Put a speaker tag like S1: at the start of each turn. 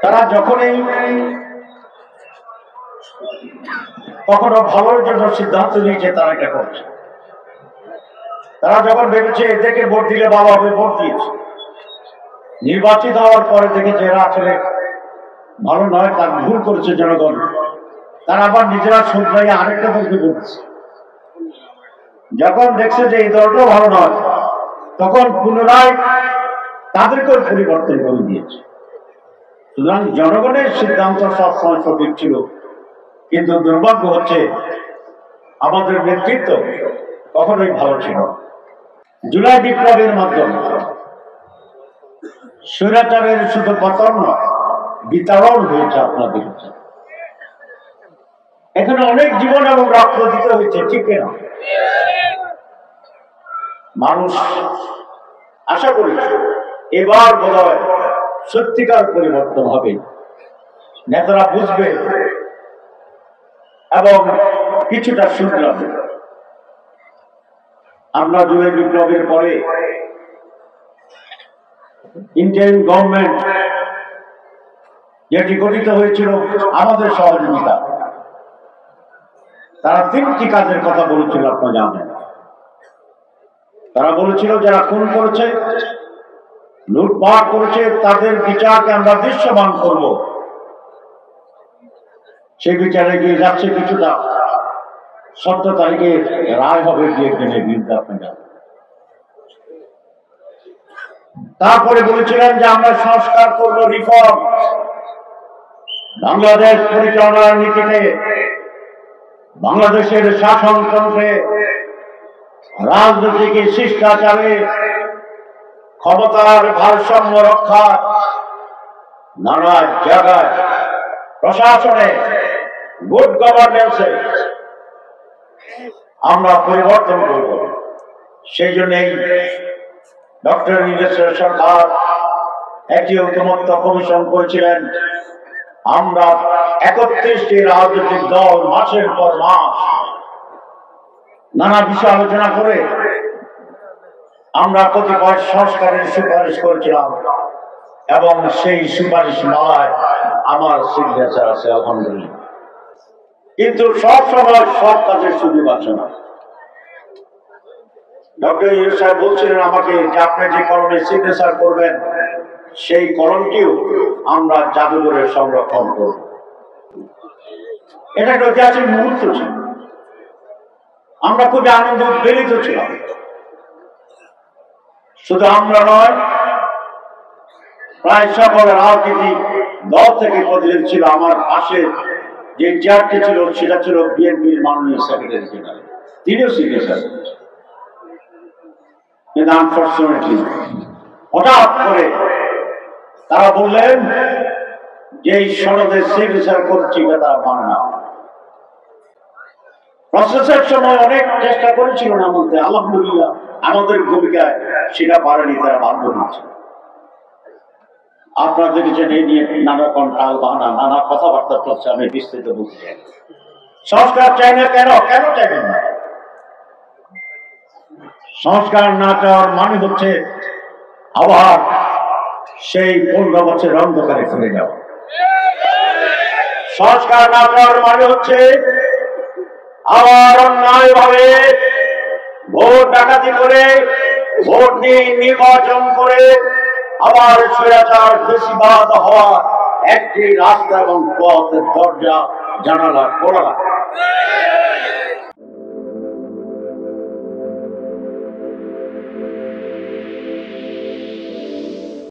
S1: তারা যখনই কখনো ভালোর জন্য সিদ্ধান্ত নিয়েছে তারা এটা করছে। তারা যখন ভেবেছে এদেরকে ভোট দিলে ভালো হবে, ভোট দিয়েছে। নির্বাচিত হওয়ার পরে দেখেছে এরা আসলে ভালো নয়, তার ভুল করেছে জনগণ। তারা আবার নিজেরা শুধরাইয়া আরেকটা দলকে ভোট দিচ্ছে। যখন দেখছে যে এই দলটাও ভালো নয়, তখন পুনরায় তাদেরকেও পরিবর্তন করে দিয়েছে। সুতরাং জনগণের সিদ্ধান্ত সবসময় সঠিক ছিল, কিন্তু দুর্ভাগ্য হচ্ছে আমাদের নেতৃত্ব কখনোই ভালো ছিল। জুলাই বিপ্লবের মাধ্যমে স্বৈরাচারের শুধু পতন নয়, বিতরণ হয়েছে। আপনারা দেখেছেন এখানে অনেক জীবন এবং রক্ত দিতে হয়েছে, ঠিক না? মানুষ আশা করেছে এবার বোধহয় সত্যিকার পরিবর্তন হবে, নেতারা বুঝবে এবং কিছুটা শুধরাবে। আমরা জুলাই বিপ্লবের পরে ইন্টারিম গভর্নমেন্ট যেটি গঠিত হয়েছিল আমাদের সহযোগিতা, তারা তিনটি কাজের কথা বলেছিল, আপনারা জানেন। তারা বলেছিল যারা খুন করেছে, লুটপাট করেছে, তাদের বিচারকে আমরা দৃশ্যমান করব। সেই বিচারে গিয়ে যাচ্ছে কিছুটা, 17 তারিখে রায় হবে বিএনপির বিরুদ্ধে, আপনারা। তারপরে বলেছিলেন যে আমরা সংস্কার করব, রিফর্ম। বাংলাদেশ পরিচালনার নীতিতে, বাংলাদেশের শাসনতন্ত্রে, রাজনৈতিক শিষ্টাচারে, ক্ষমতার ভারসাম্য রক্ষা, নানা জায়গায় প্রশাসনে, গুড গভর্নেন্সে আমরা পরিবর্তন করব। সেই জন্যই ডক্টর ইউনূসের সরকার একটি ঐকমত্য কমিশন করেছিলেন। আমরা 31টি রাজনৈতিক দল মাসের পর মাস নানা বিষয় আলোচনা করে আমরা কতিপয় সংস্কারের সুপারিশ করেছিলাম, এবং সেই সুপারিশ মালায় আমার সিগনেচার আছে, আলহামদুলিল্লাহ। কিন্তু সব সময় সব কাজের সুযোগ আছে না। ডক্টর ইউনূস সাহেব বলছিলেন আমাকে যে আপনি যে কলমে সিগনেচার করবেন সেই কলমটিও আমরা জাদুঘরে সংরক্ষণ করব। এটা একটা ঐতিহাসিক মুহূর্ত ছিল। আমরা খুবই আনন্দ উদ্বেলিত ছিলাম। শুধু আমরা নয়, প্রায় সকল রাজনীতি দল থেকে প্রতিনিধি ছিল। আমার পাশে যে চেয়ারটি ছিল সেটা ছিল বিএনপির মাননীয় সেক্রেটারি জেনারেল, তিনিও সিগনেচার করেছেন। কিন্তু আনফরচুনেটলি হঠাৎ করে তারা বললেন যে এই সনদে সিগনেচার করছি, এটা তারা মানে না। প্রসেসের সময় অনেক চেষ্টা করেছিল না বলতে, আলহামদুলিল্লাহ আমাদের ভূমিকায় সেটা পারেনি, তারা বাধ্য হয়েছে। আপনারা দেখেছেন এই নিয়ে নানা রকম টাল বাহানা, নানা কথাবার্তা চলছে, আমি বিস্তৃত বলতে চাই। সংস্কার চাই না কেন? কেন চাইবেন না? সংস্কার না চাওয়ার মানে হচ্ছে আবার সেই 15 বছর অন্ধকারে ফিরে যাওয়া। সংস্কার না চাওয়ার মানে হচ্ছে আবার অন্যায় ভাবে ভোট ডাকাতি করে, ভোট নিয়ে নির্বাচন করে আবার স্বৈরাচার ফ্যাসিবাদ হওয়ার একটি রাস্তা এবং পথের দরজা জানালা খোলা।